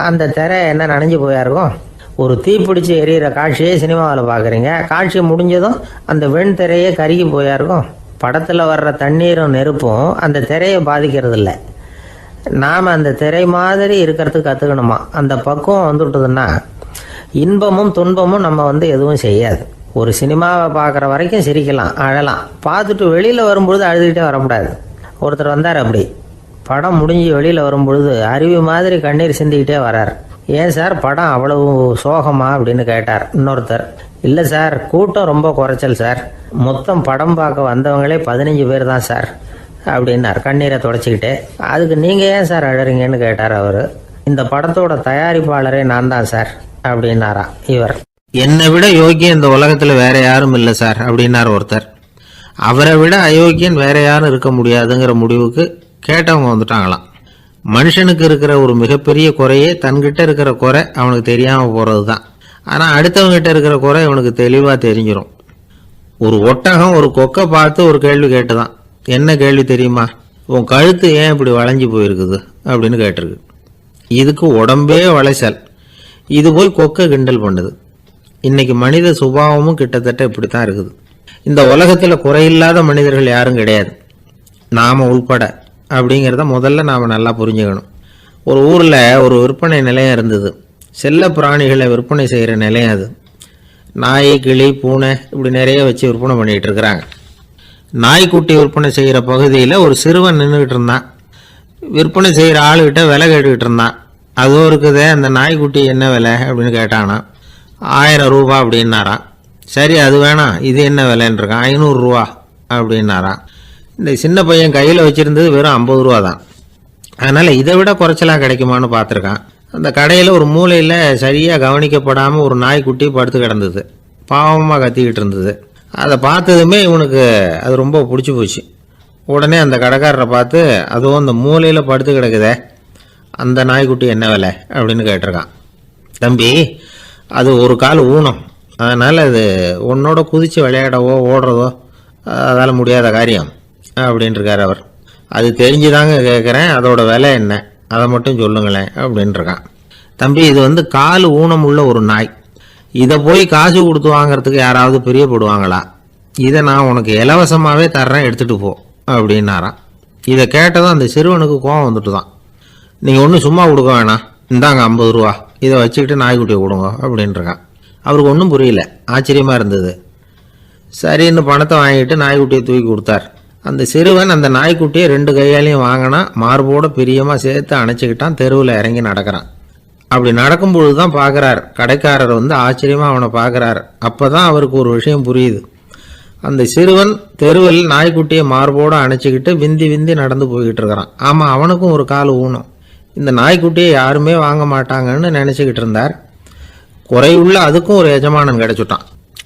அந்த திரை என்ன நனைஞ்சு போயா இருக்கும். ஒரு தீப்பிடிச்சு எரியிற காட்சியே சினிமாவில் பார்க்குறீங்க, காட்சி முடிஞ்சதும் அந்த வெண் திரையே கருகி போயா இருக்கும். படத்தில் வர்ற தண்ணீரும் நெருப்பும் அந்த திரையை பாதிக்கிறது இல்லை. நாம் அந்த திரை மாதிரி இருக்கிறதுக்கு கற்றுக்கணுமா. அந்த பக்குவம் வந்துவிட்டதுன்னா இன்பமும் துன்பமும் நம்ம எதுவும் செய்யாது. ஒரு சினிமாவை பார்க்குற வரைக்கும் சிரிக்கலாம், அழலாம். பார்த்துட்டு வெளியில் வரும்பொழுது அழுதுகிட்டே வரக்கூடாது. ஒருத்தர் வந்தார், அப்படி படம் முடிஞ்சு வெளியில் வரும்பொழுது அருவி மாதிரி கண்ணீர் சிந்திக்கிட்டே வரார். ஏன் சார், படம் அவ்வளவு சோகமா அப்படின்னு கேட்டார். இன்னொருத்தர், இல்லை சார், கூட்டம் ரொம்ப குறைச்சல் சார், மொத்தம் படம் பார்க்க வந்தவங்களே 15 பேர் தான் சார் அப்படின்னார் கண்ணீரை தொடச்சிக்கிட்டே. அதுக்கு நீங்கள் ஏன் சார் அழறீங்கன்னு கேட்டார் அவர். இந்த படத்தோட தயாரிப்பாளரே நான் தான் சார் அப்படின்னாரா இவர். என்னை விட யோக்கியம் இந்த உலகத்தில் வேற யாரும் இல்லை சார் அப்படின்னார் ஒருத்தர். அவரை விட அயோக்கியன் வேற யாரும் இருக்க முடியாதுங்கிற முடிவுக்கு கேட்டவங்க வந்துட்டாங்களாம். மனுஷனுக்கு இருக்கிற ஒரு மிகப்பெரிய குறையே தன்கிட்ட இருக்கிற குறை அவனுக்கு தெரியாமல் போகிறது தான். ஆனால் அடுத்தவங்கிட்ட இருக்கிற குறை அவனுக்கு தெளிவாக தெரிஞ்சிடும். ஒரு ஒட்டகம் ஒரு கொக்கை பார்த்து ஒரு கேள்வி கேட்டுதான். என்ன கேள்வி தெரியுமா? உன் கழுத்து ஏன் இப்படி வளைஞ்சு போயிருக்குது அப்படின்னு கேட்டிருக்கு. இதுக்கு உடம்பே வளைச்சல், இது போய் கொக்கை கிண்டல் பண்ணுது. இன்னைக்கு மனித சுபாவமும் கிட்டத்தட்ட இப்படித்தான் இருக்குது. இந்த உலகத்தில் குறையில்லாத மனிதர்கள் யாரும் கிடையாது, நாம உள்பட அப்படிங்கிறத முதல்ல நாம் நல்லா புரிஞ்சுக்கணும். ஒரு ஊரில் ஒரு விற்பனை நிலையம் இருந்தது. செல்ல பிராணிகளை விற்பனை செய்கிற நிலையம் அது. நாய், கிளி, பூனை இப்படி நிறைய வச்சு விற்பனை பண்ணிகிட்டு இருக்கிறாங்க. நாய்க்குட்டி விற்பனை செய்கிற பகுதியில் ஒரு சிறுவன் நின்றுக்கிட்டு இருந்தான். விற்பனை செய்கிற ஆளுகிட்ட விலை கேட்டுக்கிட்டு இருந்தான். அதுவும் இருக்குதே, அந்த நாய்க்குட்டி என்ன விலை அப்படின்னு கேட்டானா. 1000 ரூபா அப்படின்னாரான். சரி, அது வேணாம், இது என்ன விலைன்னு இருக்கான். 500 ரூபா அப்படின்னாரான். இந்த சின்ன பையன் கையில் வச்சுருந்தது வெறும் 50 ரூபா தான். அதனால் இதை விட குறைச்சலாக கிடைக்குமான்னு பார்த்துருக்கான். அந்த கடையில் ஒரு மூலையில் சரியாக கவனிக்கப்படாமல் ஒரு நாய்க்குட்டி படுத்து கிடந்தது, பாவமாக கத்திக்கிட்டு இருந்தது. அதை பார்த்ததுமே இவனுக்கு அது ரொம்ப பிடிச்சி போச்சு. உடனே அந்த கடைக்காரரை பார்த்து, அதுவும் அந்த மூலையில் படுத்து கிடக்குதே அந்த நாய்க்குட்டி என்ன விலை அப்படின்னு கேட்டிருக்கான். தம்பி, அது ஒரு கால் ஊனம், அதனால் அது உன்னோட குதித்து விளையாடவோ ஓடுறதோ அதால் முடியாத காரியம் அப்படின்ட்டுருக்கார் அவர். அது தெரிஞ்சுதாங்க கேட்குறேன், அதோட விலை என்ன அதை மட்டும் சொல்லுங்களேன் அப்படின்ட்டுருக்கான். தம்பி, இது கால் ஊனம் உள்ள ஒரு நாய், இதை போய் காசு கொடுத்து வாங்கிறதுக்கு யாராவது பிரியப்படுவாங்களா? இதை நான் உனக்கு இலவசமாகவே தர்றேன், எடுத்துகிட்டு போ அப்படின்னாரான். இதை கேட்டதும் அந்த சிறுவனுக்கு கோபம் வந்துட்டு தான். நீங்கள் ஒன்றும் சும்மா கொடுக்க வேணாம், இந்தாங்க 50 ரூபா, இதை வச்சுக்கிட்டு நாய்க்குட்டியை கொடுங்க அப்படின்ட்டுருக்கான். அவருக்கு ஒன்றும் புரியல, ஆச்சரியமாக இருந்தது. சரின்னு பணத்தை வாங்கிட்டு நாய்க்குட்டியை தூக்கி கொடுத்தார். அந்த சிறுவன் அந்த நாய்க்குட்டியை 2 கையாலையும் வாங்கினா, மார்போட பிரியமாக சேர்த்து அணைச்சிக்கிட்டான். தெருவில் இறங்கி நடக்கிறான். அப்படி நடக்கும்பொழுது தான் பார்க்குறார், கடைக்காரர் வந்து ஆச்சரியமாக அவனை பார்க்குறார். அப்போ தான் அவருக்கு ஒரு விஷயம் புரியுது. அந்த சிறுவன் தெருவில் நாய்க்குட்டியை மார்போடு அணைச்சிக்கிட்டு விந்தி விந்தி நடந்து போய்கிட்டு இருக்கிறான். ஆமாம், அவனுக்கும் ஒரு கால் ஊனம். இந்த நாய்க்குட்டியை யாருமே வாங்க மாட்டாங்கன்னு நினச்சிக்கிட்டு இருந்தார். குறையுள்ள அதுக்கும் ஒரு எஜமானன் கிடைச்சுட்டான்.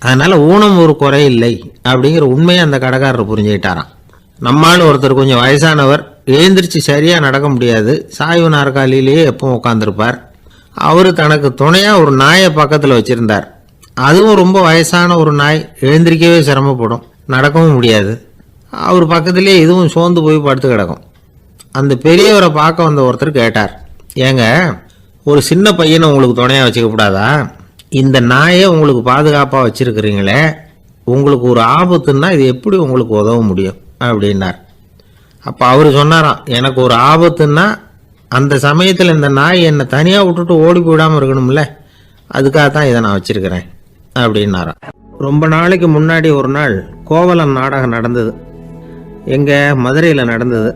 அதனால் ஊனம் ஒரு குறை இல்லை அப்படிங்கிற உண்மையை அந்த கடைக்காரர் புரிஞ்சுக்கிட்டாராம். நம்மால் ஒருத்தர் கொஞ்சம் வயசானவர், எழுந்திரிச்சு சரியாக நடக்க முடியாது, சாய்வு நாற்காலியிலேயே எப்பவும் உட்காந்துருப்பார். அவர் தனக்கு துணையாக ஒரு நாயை பக்கத்தில் வச்சுருந்தார். அதுவும் ரொம்ப வயசான ஒரு நாய், எழுந்திரிக்கவே சிரமப்படும், நடக்கவும் முடியாது. அவர் பக்கத்திலே இதுவும் சோர்ந்து போய் படுத்து கிடக்கும். அந்த பெரியவரை பார்க்க வந்த ஒருத்தர் கேட்டார், ஏங்க, ஒரு சின்ன பையனை உங்களுக்கு துணையாக வச்சுக்கப்படாதா? இந்த நாயை உங்களுக்கு பாதுகாப்பாக வச்சுருக்கிறீங்களே, உங்களுக்கு ஒரு ஆபத்துன்னா இது எப்படி உங்களுக்கு உதவ முடியும் அப்படின்னார். அப்போ அவர் சொன்னாராம், எனக்கு ஒரு ஆபத்துன்னா அந்த சமயத்தில் இந்த நாய் என்னை தனியாக விட்டுட்டு ஓடி போயிடாமல் இருக்கணும்ல, அதுக்காக தான் இதை நான் வச்சுருக்கிறேன் அப்படின்னாராம். ரொம்ப நாளைக்கு முன்னாடி ஒரு நாள் கோவலன் நாடகம் நடந்தது. எங்கள் மதுரையில் நடந்தது.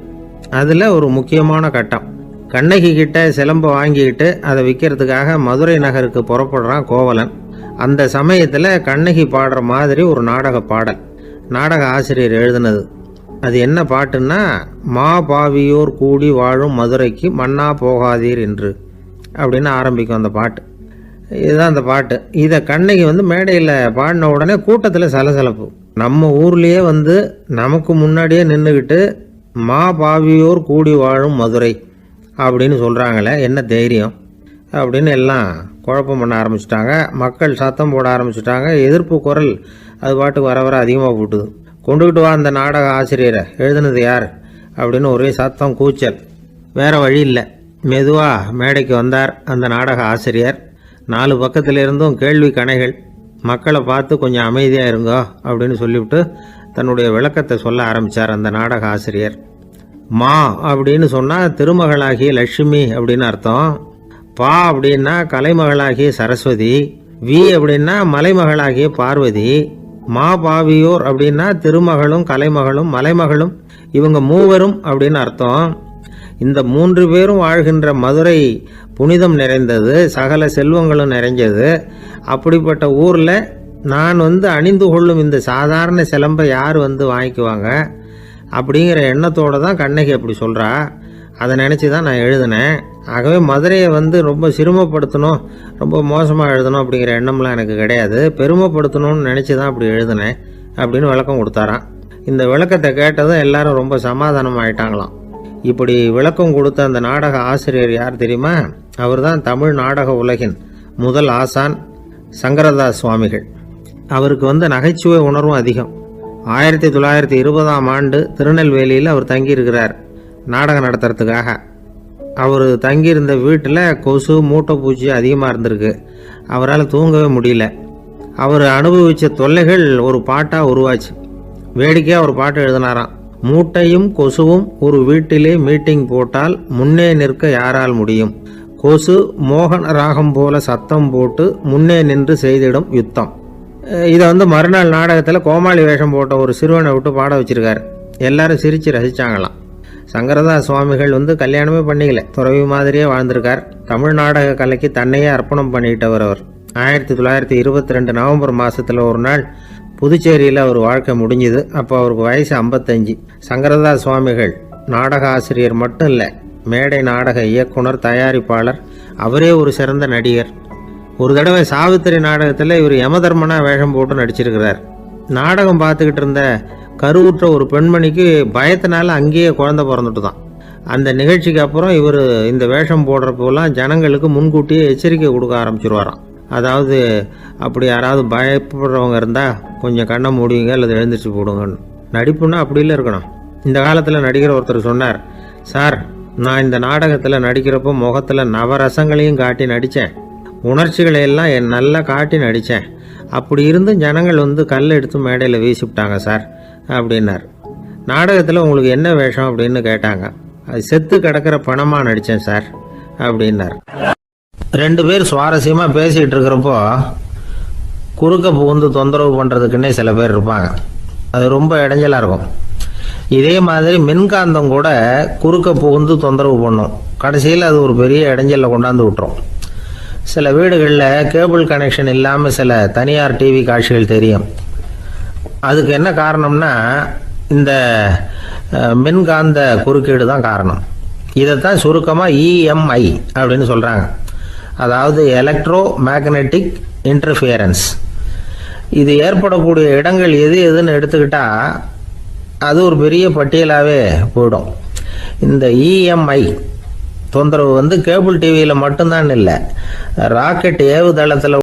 அதில் ஒரு முக்கியமான கட்டம், கண்ணகி கிட்ட சிலம்பை வாங்கிக்கிட்டு அதை விற்கிறதுக்காக மதுரை நகருக்கு புறப்படுறான் கோவலன். அந்த சமயத்தில் கண்ணகி பாடுற மாதிரி ஒரு நாடக பாடல், நாடக ஆசிரியர் எழுதினது. அது என்ன பாட்டுன்னா, மா பாவியோர் கூடி வாழும் மதுரைக்கு மன்னா போகாதீர் என்று அப்படின்னு ஆரம்பிக்கும் அந்த பாட்டு. இதுதான் அந்த பாட்டு. இதை கண்ணகி வந்து மேடையில் பாடின உடனே கூட்டத்தில் சலசலப்பு. நம்ம ஊர்லேயே வந்து நமக்கு முன்னாடியே நின்றுக்கிட்டு மா பாவியோர் கூடி வாழும் மதுரை அப்படின்னு சொல்கிறாங்களே, என்ன தைரியம் அப்படின்னு எல்லாம் குழப்பம் பண்ண ஆரம்பிச்சிட்டாங்க. மக்கள் சத்தம் போட ஆரம்பிச்சிட்டாங்க. எதிர்ப்பு குரல் அது பாட்டுக்கு வர வர அதிகமாக போட்டுது. கொண்டுக்கிட்டு வா அந்த நாடக ஆசிரியரை, எழுதுனது யார் அப்படின்னு ஒரே சத்தம், கூச்சல். வேறு வழி இல்லை. மெதுவாக மேடைக்கு வந்தார் அந்த நாடக ஆசிரியர். 4 பக்கத்திலிருந்தும் கேள்வி கணைகள். மக்களை பார்த்து கொஞ்சம் அமைதியாக இருங்கோ அப்படின்னு சொல்லிவிட்டு தன்னுடைய விளக்கத்தை சொல்ல ஆரம்பித்தார் அந்த நாடக ஆசிரியர். மா அப்படின்னு சொன்னால் திருமகளாகிய லட்சுமி அப்படின்னு அர்த்தம். பா அப்படின்னா கலைமகளாகிய சரஸ்வதி. வி அப்படின்னா மலைமகளாகிய பார்வதி. மா பாவியோர் அப்படின்னா திருமகளும் கலைமகளும் மலைமகளும், இவங்க மூவரும் அப்படின்னு அர்த்தம். இந்த 3 பேரும் வாழ்கின்ற மதுரை புனிதம் நிறைந்தது, சகல செல்வங்களும் நிறைஞ்சது. அப்படிப்பட்ட ஊரில் நான் வந்து அணிந்து கொள்ளும் இந்த சாதாரண சிலம்பை யார் வந்து வாங்கிக்குவாங்க அப்படிங்கிற எண்ணத்தோடு தான் கண்ணகி அப்படி சொல்கிறா. அதை நினச்சி தான் நான் எழுதினேன். ஆகவே மதுரையை வந்து ரொம்ப சிரமப்படுத்தணும், ரொம்ப மோசமாக எழுதணும் அப்படிங்கிற எண்ணம்லாம் எனக்கு கிடையாது, பெருமைப்படுத்தணும்னு நினச்சி தான் அப்படி எழுதினேன் அப்படின்னு விளக்கம் கொடுத்தாராம். இந்த விளக்கத்தை கேட்டதும் எல்லாரும் ரொம்ப சமாதானம் ஆயிட்டாங்களாம். இப்படி விளக்கம் கொடுத்த அந்த நாடக ஆசிரியர் யார் தெரியுமா? அவர் தான் தமிழ் நாடக உலகின் முதல் ஆசான் சங்கரதாஸ் சுவாமிகள். அவருக்கு வந்து நகைச்சுவை உணர்வும் அதிகம். 1920ஆம் ஆண்டு திருநெல்வேலியில் அவர் தங்கியிருக்கிறார் நாடகம் நடத்துறதுக்காக. அவர் தங்கியிருந்த வீட்டில் கொசு மூட்டைப்பூச்சி அதிகமாக இருந்திருக்கு. அவரால் தூங்கவே முடியல. அவர் அனுபவித்த தொல்லைகள் ஒரு பாட்டாக உருவாச்சு. வேடிக்கையாக ஒரு பாட்டு எழுதினாராம். மூட்டையும் கொசுவும் ஒரு வீட்டிலே மீட்டிங் போட்டால் முன்னே நிற்க யாரால் முடியும்? கொசு மோகன ராகம் போல சத்தம் போட்டு முன்னே நின்று செய்திடும் யுத்தம். இதை வந்து மறுநாள் நாடகத்தில் கோமாளி வேஷம் போட்ட ஒரு சிறுவனை விட்டு பாட வச்சிருக்காரு. எல்லாரும் சிரித்து ரசித்தாங்களாம். சங்கரதாஸ் சுவாமிகள் வந்து கல்யாணமே பண்ணிக்கல, துறவி மாதிரியே வாழ்ந்திருக்கார். தமிழ் நாடக கலைக்கு தன்னையே அர்ப்பணம் பண்ணிட்டவர் அவர். 1922 நவம்பர் மாதத்தில் ஒரு நாள் புதுச்சேரியில் அவர் வாழ்க்கை முடிஞ்சுது. அப்போ அவருக்கு வயசு 55. சங்கரதாஸ் சுவாமிகள் நாடக ஆசிரியர் மட்டும் இல்லை, மேடை நாடக இயக்குனர், தயாரிப்பாளர், அவரே ஒரு சிறந்த நடிகர். ஒரு தடவை சாவித்திரி நாடகத்தில் இவர் யமதர்மனா வேஷம் போட்டு நடிச்சிருக்கிறார். நாடகம் பார்த்துக்கிட்டு இருந்த கருவுற்ற ஒரு பெண்மணிக்கு பயத்தினால அங்கேயே குழந்தை பிறந்துட்டு தான். அந்த நிகழ்ச்சிக்கு அப்புறம் இவர் இந்த வேஷம் போடுறப்போலாம் ஜனங்களுக்கு முன்கூட்டியே எச்சரிக்கை கொடுக்க ஆரம்பிச்சிருவாராம். அதாவது அப்படி யாராவது பயப்படுறவங்க இருந்தால் கொஞ்சம் கண்ணை மூடிங்க அல்லது எழுந்திரிச்சு போடுங்கன்னு. நடிப்புன்னா அப்படிலாம் இருக்கணும். இந்த காலத்தில் நடிகர் ஒருத்தர் சொன்னார், சார், நான் இந்த நாடகத்தில் நடிக்கிறப்போ முகத்தில் நவரசங்களையும் காட்டி நடித்தேன், உணர்ச்சிகளை எல்லாம் என் நல்லா காட்டி நடித்தேன். அப்படி இருந்தும் ஜனங்கள் வந்து கல் எடுத்து மேடையில் வீசிவிட்டாங்க சார் அப்படின்னார். நாடகத்தில் உங்களுக்கு என்ன வேஷம் அப்படின்னு கேட்டாங்க. அது செத்து கிடக்கிற பணமாக நடித்தேன் சார் அப்படின்னார். 2 பேர் சுவாரஸ்யமாக பேசிகிட்டு இருக்கிறப்போ குறுக்க புகுந்து தொந்தரவு பண்ணுறதுக்குன்னே சில பேர் இருப்பாங்க. அது ரொம்ப இடைஞ்சலாக இருக்கும். இதே மாதிரி மின்காந்தம் கூட குறுக்க புகுந்து தொந்தரவு பண்ணும். கடைசியில் அது ஒரு பெரிய இடைஞ்சலில் கொண்டாந்து விட்டுரும். சில வீடுகளில் கேபிள் கனெக்ஷன் இல்லாமல் சில தனியார் டிவி காட்சிகள் தெரியும். அதுக்கு என்ன காரணம்னா இந்த மின்காந்த குறுக்கீடு தான் காரணம். இதைத்தான் சுருக்கமாக இஎம்ஐ அப்படின்னு சொல்கிறாங்க. அதாவது எலக்ட்ரோ மேக்னெட்டிக் இன்டர்ஃபியரன்ஸ். இது ஏற்படக்கூடிய இடங்கள் எது எதுன்னு எடுத்துக்கிட்டா அது ஒரு பெரிய பட்டியலாகவே போயிடும். இந்த இஎம்ஐ தொந்தரவு கேபிள் டிவியில் மட்டும்தான் இல்லை, ராக்கெட் ஏவுதளத்தில்